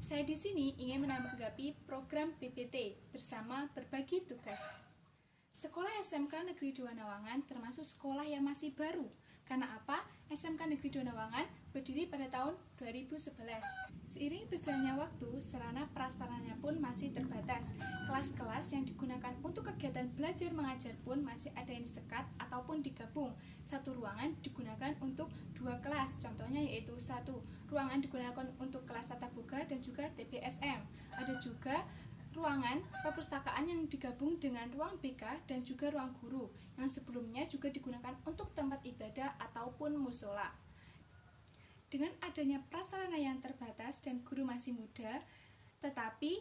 Saya di sini ingin menanggapi program PPT bersama berbagi tugas. Sekolah SMK Negeri 2 Nawangan termasuk sekolah yang masih baru. Karena apa? SMK Negeri 2 Nawangan berdiri pada tahun 2011. Seiring berjalannya waktu, sarana prasarananya pun masih terbatas. Kelas-kelas yang digunakan untuk kegiatan belajar mengajar pun masih ada yang disekat ataupun digabung. Satu ruangan digunakan untuk 2 kelas, contohnya yaitu satu ruangan digunakan untuk kelas tatap muka dan juga TPSM. Ada juga ruangan perpustakaan yang digabung dengan ruang BK dan juga ruang guru yang sebelumnya juga digunakan untuk tempat ibadah ataupun musola. Dengan adanya prasarana yang terbatas dan guru masih muda, tetapi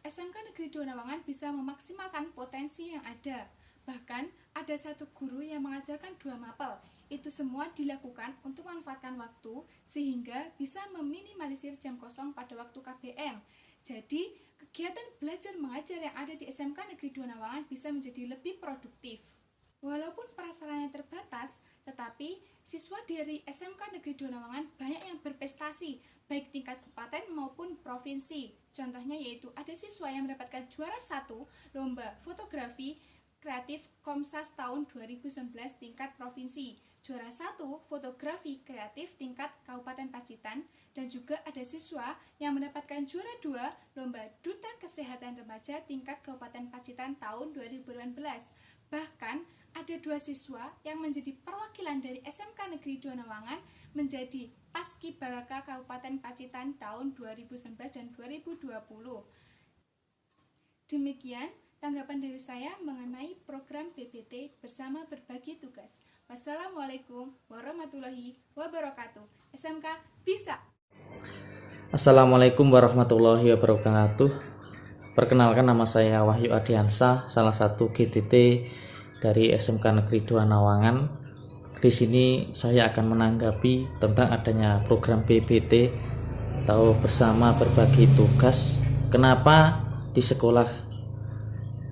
SMK Negeri 2 Nawangan bisa memaksimalkan potensi yang ada. Bahkan ada satu guru yang mengajarkan 2 mapel. Itu semua dilakukan untuk memanfaatkan waktu sehingga bisa meminimalisir jam kosong pada waktu KBM. Jadi, kegiatan belajar mengajar yang ada di SMK Negeri 2 Nawangan bisa menjadi lebih produktif. Walaupun prasarananya terbatas, tetapi siswa dari SMK Negeri 2 Nawangan banyak yang berprestasi, baik tingkat kabupaten maupun provinsi. Contohnya yaitu ada siswa yang mendapatkan juara 1 lomba fotografi kreatif Komsas tahun 2019 tingkat provinsi, juara 1 fotografi kreatif tingkat Kabupaten Pacitan, dan juga ada siswa yang mendapatkan juara 2 lomba Duta Kesehatan Remaja tingkat Kabupaten Pacitan tahun 2018. Bahkan ada 2 siswa yang menjadi perwakilan dari SMK Negeri 2 Nawangan menjadi Paskibraka Kabupaten Pacitan tahun 2019 dan 2020. Demikian tanggapan dari saya mengenai program PPT bersama berbagi tugas. Wassalamualaikum warahmatullahi wabarakatuh. SMK bisa. Assalamualaikum warahmatullahi wabarakatuh. Perkenalkan, nama saya Wahyu Adiansa, salah satu GTT dari SMK Negeri 2 Nawangan. Di sini saya akan menanggapi tentang adanya program PPT atau bersama berbagi tugas. Kenapa di sekolah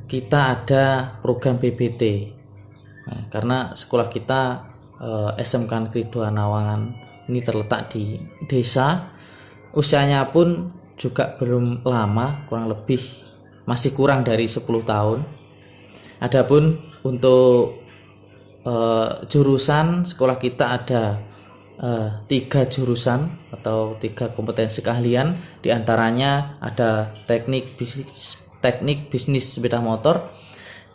kita ada program PPT? Nah, karena sekolah kita SMK Negeri 2 Nawangan ini terletak di desa. Usianya pun juga belum lama, kurang lebih masih kurang dari 10 tahun. Adapun untuk jurusan sekolah kita ada 3 jurusan atau 3 kompetensi keahlian. Di antaranya ada teknik bisnis sepeda motor,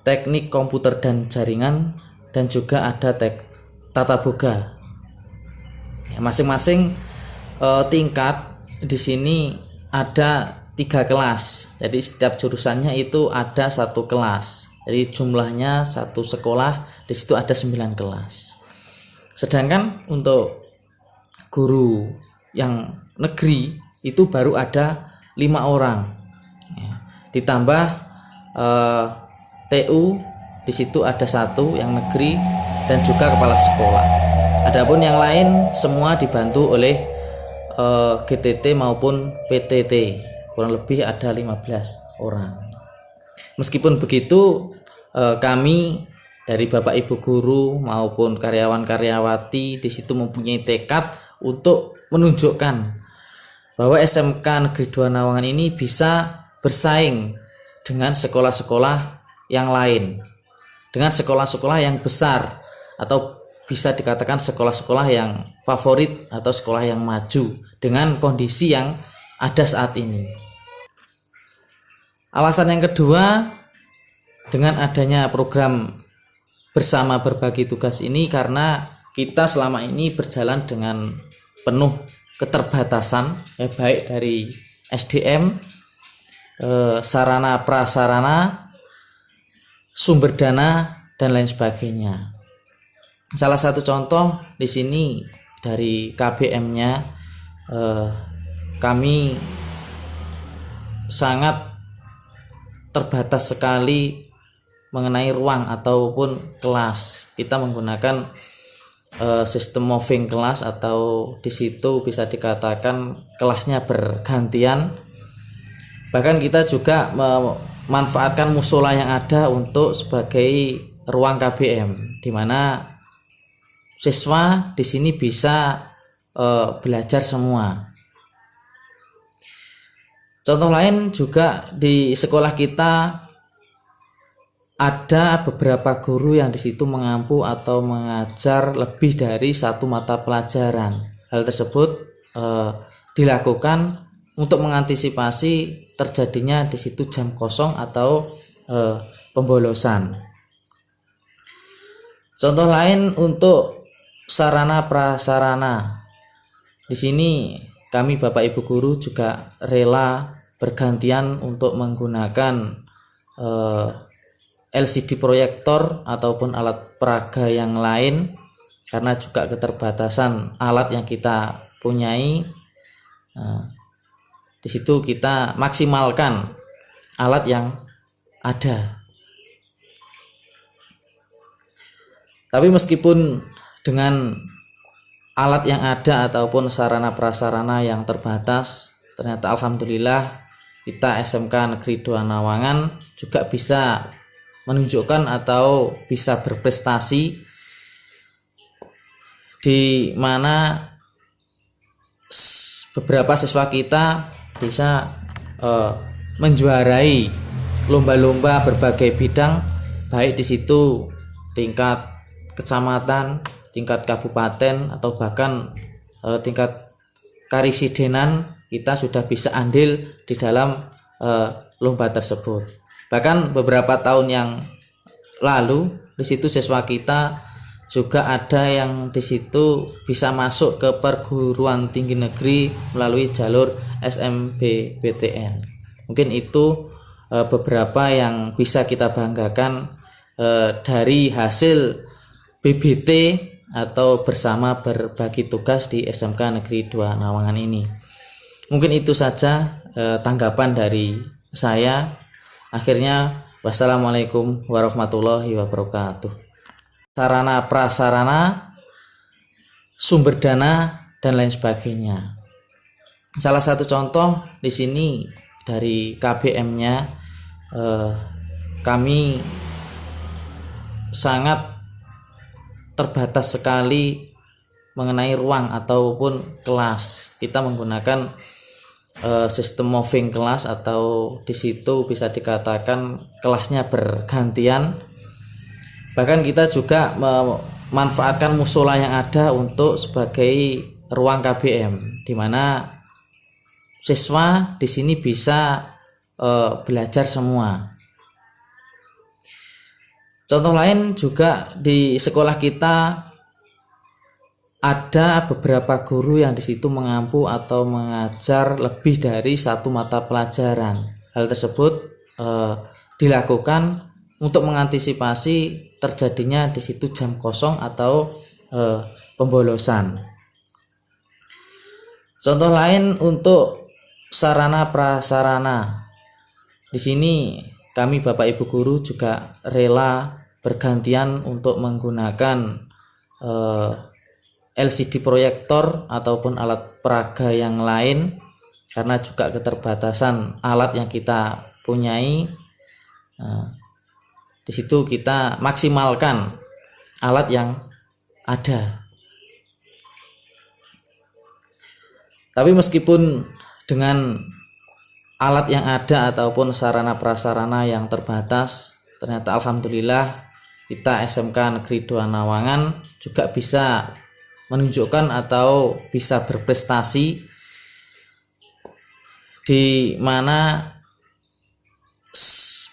teknik komputer dan jaringan, dan juga ada tata boga. Ya, masing-masing tingkat di sini ada 3 kelas. Jadi setiap jurusannya itu ada 1 kelas. Jadi jumlahnya satu sekolah di situ ada 9 kelas. Sedangkan untuk guru yang negeri itu baru ada 5 orang. Ya, ditambah TU di situ ada 1 yang negeri dan juga kepala sekolah. Adapun yang lain semua dibantu oleh GTT maupun PTT, kurang lebih ada 15 orang. Meskipun begitu, kami dari Bapak Ibu guru maupun karyawan-karyawati di situ mempunyai tekad untuk menunjukkan bahwa SMK Negeri 2 Nawangan ini bisa bersaing dengan sekolah-sekolah yang lain, dengan sekolah-sekolah yang besar, atau bisa dikatakan sekolah-sekolah yang favorit atau sekolah yang maju dengan kondisi yang ada saat ini. Alasan yang kedua, dengan adanya program bersama berbagi tugas ini, karena kita selama ini berjalan dengan penuh keterbatasan, baik dari SDM, sarana prasarana, sumber dana, dan lain sebagainya. Salah satu contoh di sini dari KBM-nya, kami sangat terbatas sekali mengenai ruang ataupun kelas. Kita menggunakan sistem moving class, atau di situ bisa dikatakan kelasnya bergantian. Bahkan kita juga memanfaatkan musola yang ada untuk sebagai ruang KBM, di mana siswa di sini bisa belajar semua. Contoh lain juga di sekolah kita ada beberapa guru yang di situ mengampu atau mengajar lebih dari satu mata pelajaran. Hal tersebut dilakukan untuk mengantisipasi terjadinya di situ jam kosong atau pembolosan. Contoh lain untuk sarana prasarana. Di sini kami Bapak Ibu guru juga rela bergantian untuk menggunakan LCD proyektor ataupun alat peraga yang lain karena juga keterbatasan alat yang kita punyai. Di situ kita maksimalkan alat yang ada. Tapi meskipun dengan alat yang ada ataupun sarana prasarana yang terbatas, ternyata alhamdulillah kita SMK Negeri 2 Nawangan juga bisa menunjukkan atau bisa berprestasi di mana beberapa siswa kita bisa menjuarai lomba-lomba berbagai bidang, baik di situ tingkat kecamatan, tingkat kabupaten, atau bahkan tingkat karisidenan. Kita sudah bisa andil di dalam lomba tersebut. Bahkan beberapa tahun yang lalu di situ siswa kita juga ada yang di situ bisa masuk ke perguruan tinggi negeri melalui jalur SMBPTN. Mungkin itu beberapa yang bisa kita banggakan dari hasil BBT atau bersama berbagi tugas di SMK Negeri 2 Nawangan ini. Mungkin itu saja tanggapan dari saya. Akhirnya, wassalamualaikum warahmatullahi wabarakatuh. Sarana prasarana, sumber dana, dan lain sebagainya. Salah satu contoh di sini dari KBM-nya, kami sangat terbatas sekali mengenai ruang ataupun kelas. Kita menggunakan sistem moving kelas, atau di situ bisa dikatakan kelasnya bergantian. Bahkan kita juga memanfaatkan musola yang ada untuk sebagai ruang KBM, di mana siswa di sini bisa belajar semua. Contoh lain juga di sekolah kita ada beberapa guru yang di situ mengampu atau mengajar lebih dari satu mata pelajaran. Hal tersebut dilakukan untuk mengantisipasi terjadinya di situ jam kosong atau pembolosan. Contoh lain untuk sarana prasarana. Di sini kami Bapak Ibu guru juga rela bergantian untuk menggunakan LCD proyektor ataupun alat peraga yang lain karena juga keterbatasan alat yang kita punyai. Di situ kita maksimalkan alat yang ada. Tapi meskipun dengan alat yang ada ataupun sarana prasarana yang terbatas, ternyata alhamdulillah kita SMK Negeri 2 Nawangan juga bisa menunjukkan atau bisa berprestasi di mana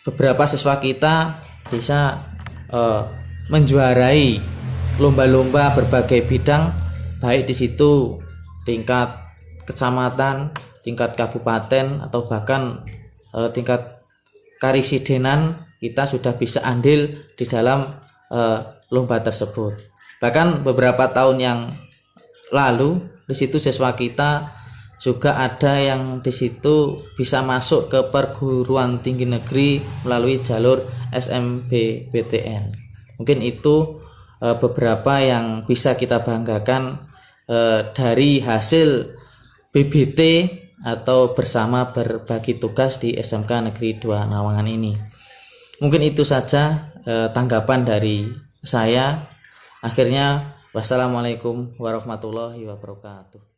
beberapa siswa kita bisa menjuarai lomba-lomba berbagai bidang, baik di situ tingkat kecamatan, tingkat kabupaten, atau bahkan tingkat karisidenan. Kita sudah bisa andil di dalam lomba tersebut. Bahkan beberapa tahun yang lalu di situ siswa kita juga ada yang di situ bisa masuk ke perguruan tinggi negeri melalui jalur SMBPTN. Mungkin itu beberapa yang bisa kita banggakan dari hasil BBT atau bersama berbagi tugas di SMK Negeri 2 Nawangan ini. Mungkin itu saja tanggapan dari saya. Akhirnya, wassalamualaikum warahmatullahi wabarakatuh.